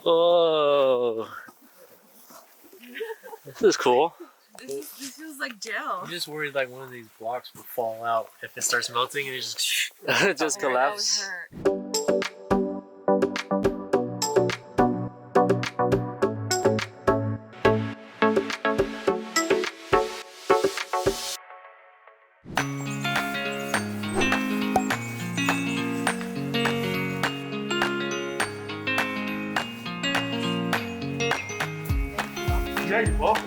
Whoa. This is cool. This feels like jail. I'm just worried like one of these blocks will fall out if it starts melting and it just It just collapses. Yeah, you're welcome.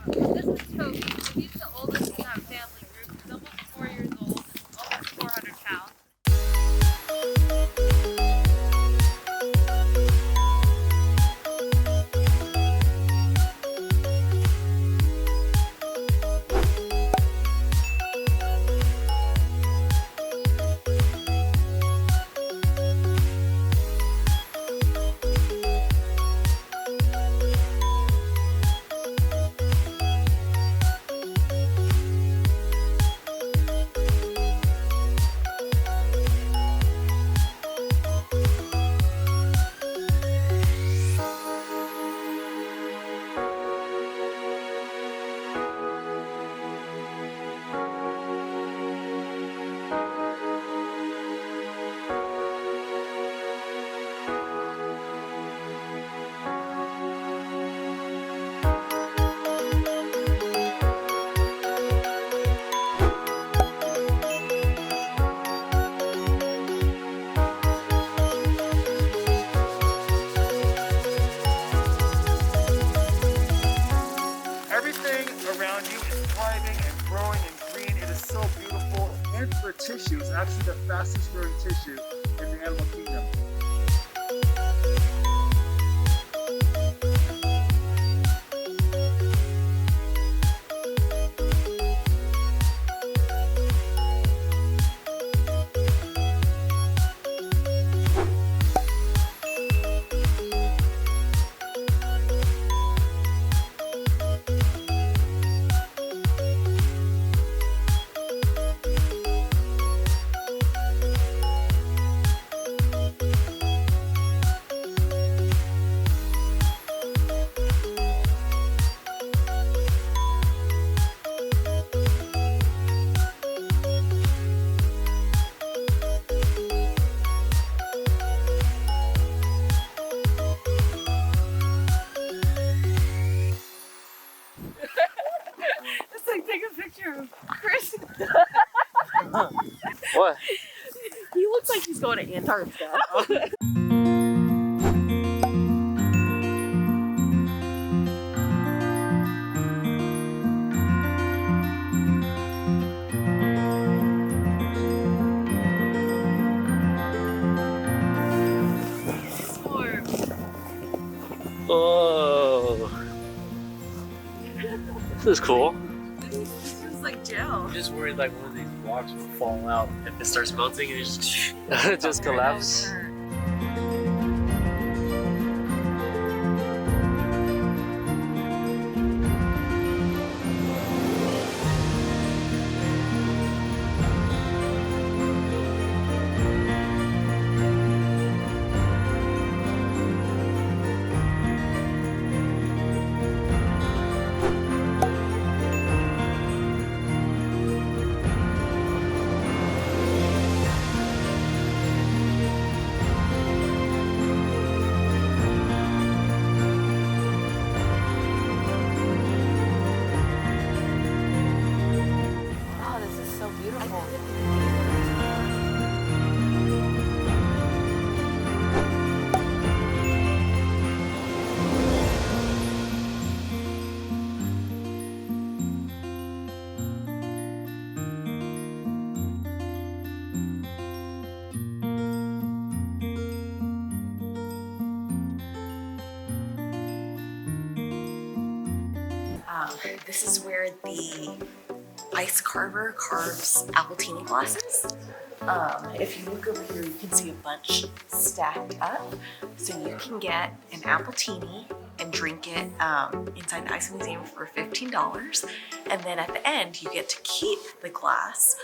This is Toby. He's the oldest in our family group. He's almost 4 years old and almost 400 pounds. Around you is thriving and growing and green. It is so beautiful. And for tissue, it's actually the fastest growing tissue in the animal kingdom. It's like, take a picture of Chris. What? He looks like he's going to Antarctica. This is cool. This feels like jail. I'm just worried like one of these blocks will fall out if it starts melting and it just Just collapse. Oh, this is so beautiful. This is where the ice carver carves Albertini glasses. If you look over here, you can see a bunch stacked up. So you can get an Albertini and drink it inside the Ice Museum for $15. And then at the end, you get to keep the glass